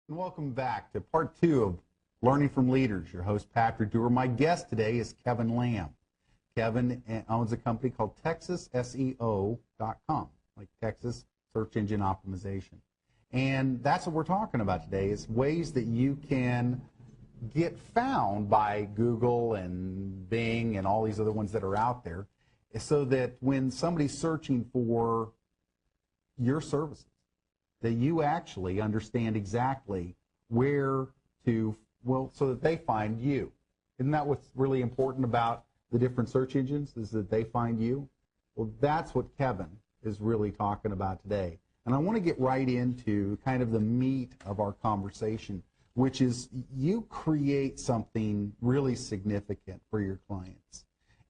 And welcome back to part 2 of Learning from Leaders. Your host, Patrick Dewar. My guest today is Kevin Lamb. Kevin owns a company called TexasSEO.com, like Texas Search Engine Optimization. And that's what we're talking about today, is ways that you can get found by Google and Bing and all these other ones that are out there, so that when somebody's searching for your services, that you actually understand exactly where to, well, so that they find you. Isn't that what's really important about the different search engines, is that they find you? Well, that's what Kevin is really talking about today. And I want to get right into kind of the meat of our conversation, which is you create something really significant for your clients.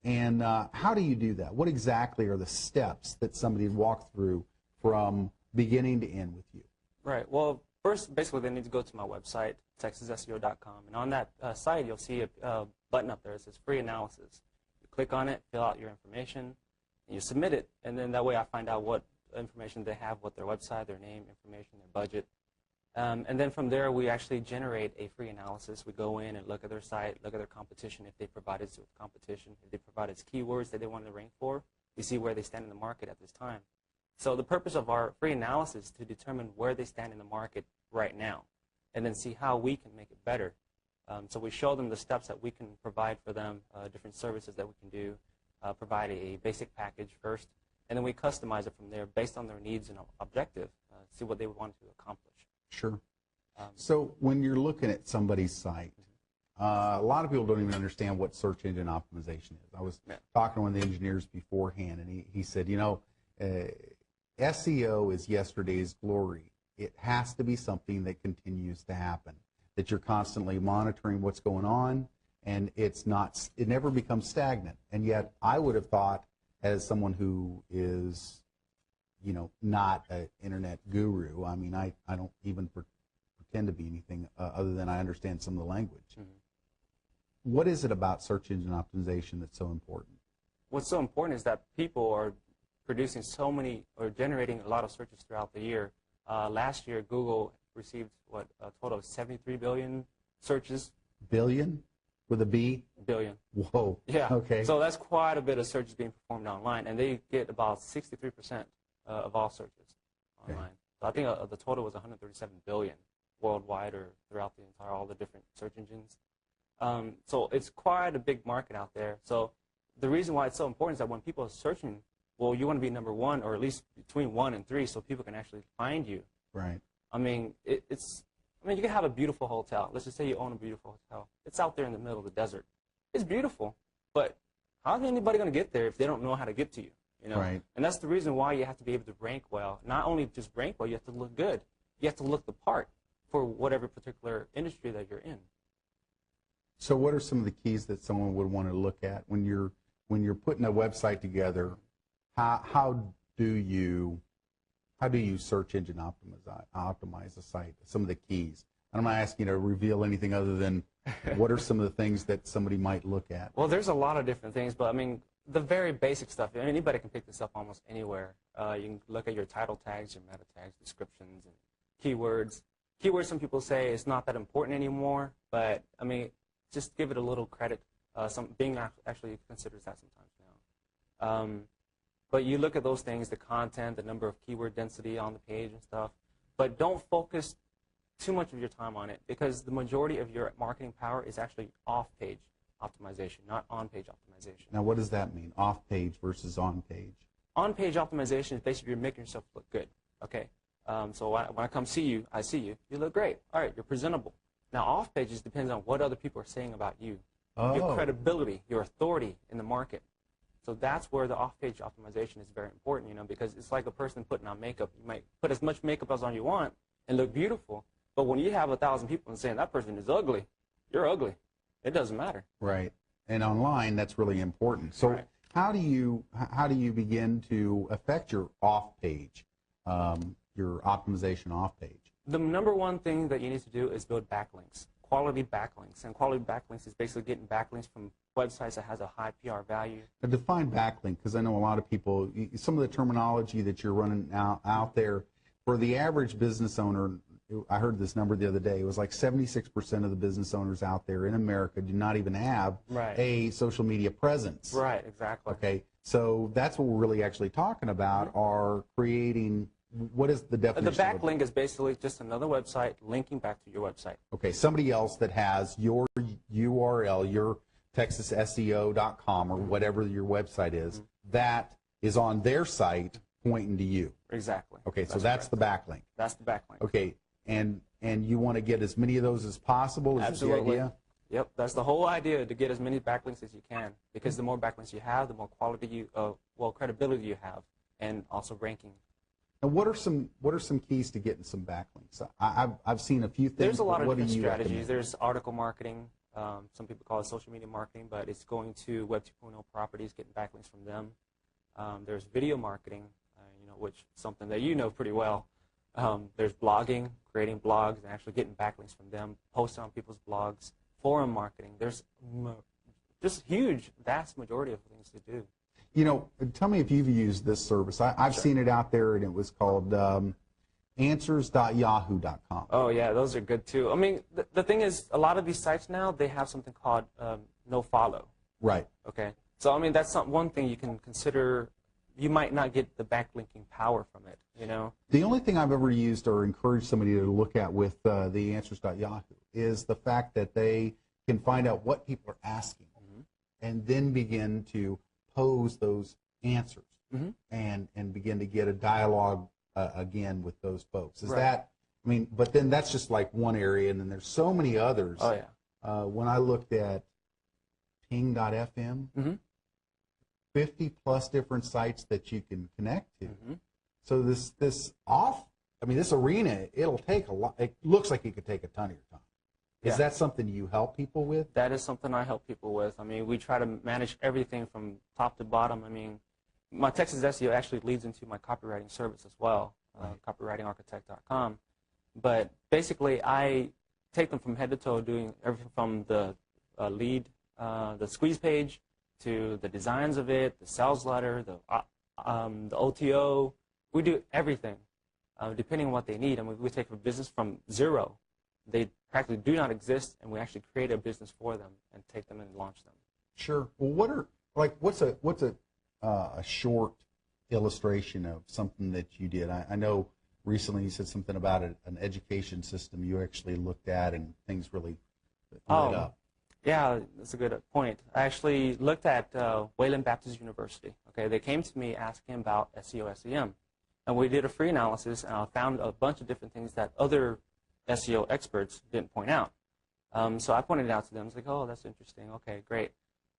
And how do you do that? What exactly are the steps that somebody walk through from beginning to end with you? Right. Well, first, basically, they need to go to my website, TexasSEO.com. And on that site, you'll see a button up there that says Free Analysis. You click on it, fill out your information, and you submit it. And then that way I find out what information they have, what their website, their name, information, their budget. And then from there, we actually generate a free analysis. We go in and look at their site, look at their competition, if they provided competition, if they provided keywords that they wanted to rank for. We see where they stand in the market at this time. So the purpose of our free analysis is to determine where they stand in the market right now, and then see how we can make it better. So we show them the steps that we can provide for them, different services that we can do, provide a basic package first, and then we customize it from there based on their needs and objective, see what they want to accomplish. Sure. So when you're looking at somebody's site, a lot of people don't even understand what search engine optimization is. I was talking to one of the engineers beforehand, and he said, you know, SEO is yesterday's glory. It has to be something that continues to happen, that you're constantly monitoring what's going on, and it never becomes stagnant. And yet I would have thought, as someone who is, you know, not an internet guru, I mean, I don't even pretend to be anything other than I understand some of the language. Mm-hmm. What is it about search engine optimization that's so important? What's so important is that people are producing so many, or generating a lot of searches throughout the year. Last year, Google received, what, a total of 73 billion searches. Billion? With a B? Billion. Whoa. Yeah. Okay. So that's quite a bit of searches being performed online, and they get about 63% of all searches online. Okay. So I think the total was 137 billion worldwide, or throughout the entire, all the different search engines. So it's quite a big market out there. So the reason why it's so important is that when people are searching, well, you want to be number 1, or at least between 1 and 3, so people can actually find you. Right. I mean, you can have a beautiful hotel. Let's just say you own a beautiful hotel. It's out there in the middle of the desert. It's beautiful, but how's anybody going to get there if they don't know how to get to you? You know? Right. And that's the reason why you have to be able to rank well. Not only just rank well, you have to look good. You have to look the part for whatever particular industry that you're in. So what are some of the keys that someone would want to look at when you're putting a website together? How do you search engine optimize a site? Some of the keys. I'm not asking you to reveal anything other than what are some of the things that somebody might look at. Well, there's a lot of different things, but I mean, the very basic stuff. Anybody can pick this up almost anywhere. You can look at your title tags, your meta tags, descriptions, and keywords. Keywords, some people say it's not that important anymore, but I mean, just give it a little credit. Bing actually considers that sometimes now. But you look at those things, the content, the number of keyword density on the page and stuff, but don't focus too much of your time on it, because the majority of your marketing power is actually off-page optimization, not on-page optimization. Now, what does that mean, off-page versus on-page? On-page optimization is basically you're making yourself look good, okay? So when I come see you, I see you. You look great. All right, you're presentable. Now, off-pages depends on what other people are saying about you, your credibility, your authority in the market. So that's where the off-page optimization is very important, you know, because it's like a person putting on makeup. You might put as much makeup as on you want and look beautiful, but when you have 1,000 people saying that person is ugly, you're ugly. It doesn't matter. Right. And online, that's really important. So right. how do you begin to affect your off-page, your optimization off-page? The number one thing that you need to do is build backlinks. Quality backlinks, and quality backlinks is basically getting backlinks from websites that has a high PR value. Now define backlink, because I know a lot of people, some of the terminology that you're running out there, for the average business owner, I heard this number the other day. It was like 76% of the business owners out there in America do not even have a social media presence. Right, exactly. Okay, so that's what we're really actually talking about, are creating, what is the definition? The backlink is basically just another website linking back to your website. Okay, somebody else that has your URL, your TexasSEO.com or whatever your website is, that is on their site pointing to you. Exactly. Okay, so that's the backlink. That's the backlink. Okay, and you want to get as many of those as possible? Is Absolutely. that the idea? Yep, that's the whole idea, to get as many backlinks as you can, because the more backlinks you have, the more credibility you have, and also ranking. And what are some keys to getting some backlinks? I've seen a few things. There's a lot of different strategies. Recommend? There's article marketing. Some people call it social media marketing, but it's going to Web 2.0 properties, getting backlinks from them. There's video marketing, which is something that you know pretty well. There's blogging, creating blogs and actually getting backlinks from them, posting on people's blogs. Forum marketing. There's just huge, vast majority of things to do. Tell me if you've used this service. I've seen it out there, and it was called answers.yahoo.com. Oh, yeah, those are good, too. I mean, the thing is, a lot of these sites now, they have something called no follow. Right. Okay. So, I mean, that's one thing you can consider. You might not get the backlinking power from it, The only thing I've ever used or encouraged somebody to look at with the answers.yahoo is the fact that they can find out what people are asking and then begin to pose those answers and begin to get a dialogue again with those folks. Is that, but then that's just like one area, and then there's so many others. Oh, yeah. When I looked at ping.fm, 50 plus different sites that you can connect to. So this arena, it'll take a lot. It looks like it could take a ton of your time. Is that something you help people with? That is something I help people with. I mean, we try to manage everything from top to bottom. I mean, my Texas SEO actually leads into my copywriting service as well, copywritingarchitect.com. But basically, I take them from head to toe, doing everything from the lead, the squeeze page, to the designs of it, the sales letter, the OTO. We do everything, depending on what they need. I mean, we take a business from zero. They practically do not exist, and we actually create a business for them and take them and launch them. Sure. Well, what's a short illustration of something that you did? I know recently you said something about an education system you actually looked at, and things really lit up. Yeah, that's a good point. I actually looked at Wayland Baptist University. Okay, they came to me asking about SEO, SEM, and we did a free analysis, and I found a bunch of different things that other SEO experts didn't point out. So I pointed it out to them. I was like, oh, that's interesting. Okay, great.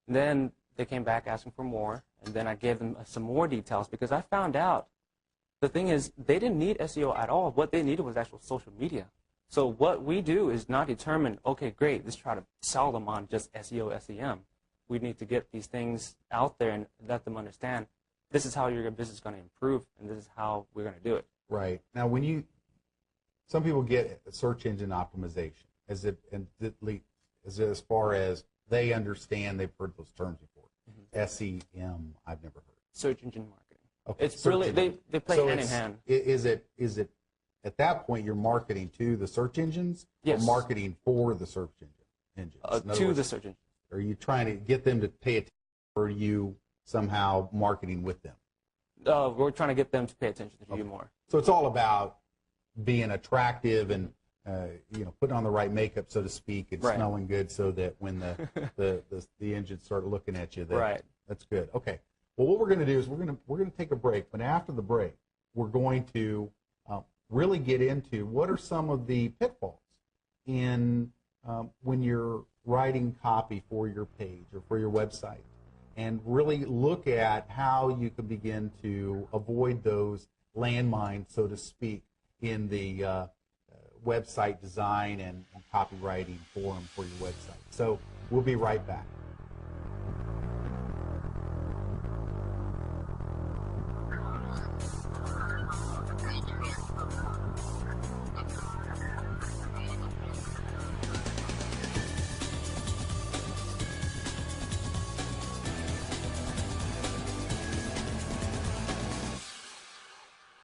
And then they came back asking for more, and then I gave them some more details, because I found out the thing is they didn't need SEO at all. What they needed was actual social media. So what we do is not determine, okay, great, let's try to sell them on just SEO, SEM. We need to get these things out there and let them understand this is how your business is going to improve, and this is how we're going to do it. Right. Now, some people get search engine optimization as far as they understand, they've heard those terms before. SEM, I've never heard. Search engine marketing. Okay. It's really, they play hand in hand. Is it at that point you're marketing to the search engines? Yes. Or marketing for the search engines? To the search engines. Are you trying to get them to pay attention, or are you somehow marketing with them? We're trying to get them to pay attention to you more. So it's all about being attractive and putting on the right makeup, so to speak, and smelling good, so that when the engines start looking at you, that's good. Okay. Well, what we're going to do is we're going to take a break, but after the break, we're going to really get into what are some of the pitfalls in when you're writing copy for your page or for your website, and really look at how you can begin to avoid those landmines, so to speak, in the website design and copywriting forum for your website. So we'll be right back.